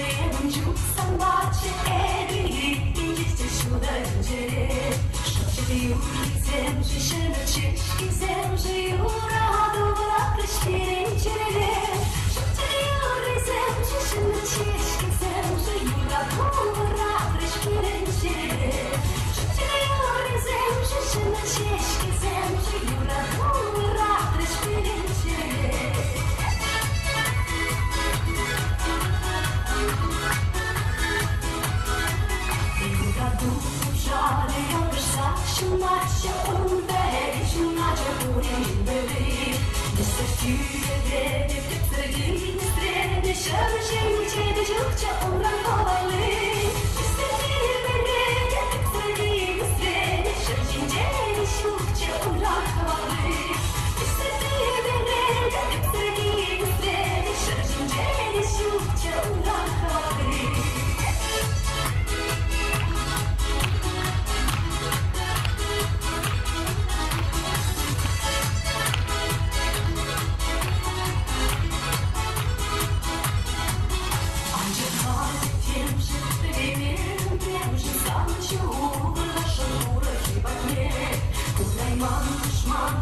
眼就散把切爱的一直结束的人间，手写的有一线，最深的切一线，谁有让都不拉的心结，手写的有一线，最深的切一线，谁有让都不拉的心结，手写的有一线，最深的切一线，谁有让都不拉的心结。Şunlarca umbe, şunlarca burim bebi. Nese tüyede, tüptürü nese, şarjı içede çokça umran havalı. Nese tüyede, tüptürü nese, şarjı içede çokça umran havalı. Nese tüyede, tüptürü nese, şarjı içede çokça umran havalı. Душман,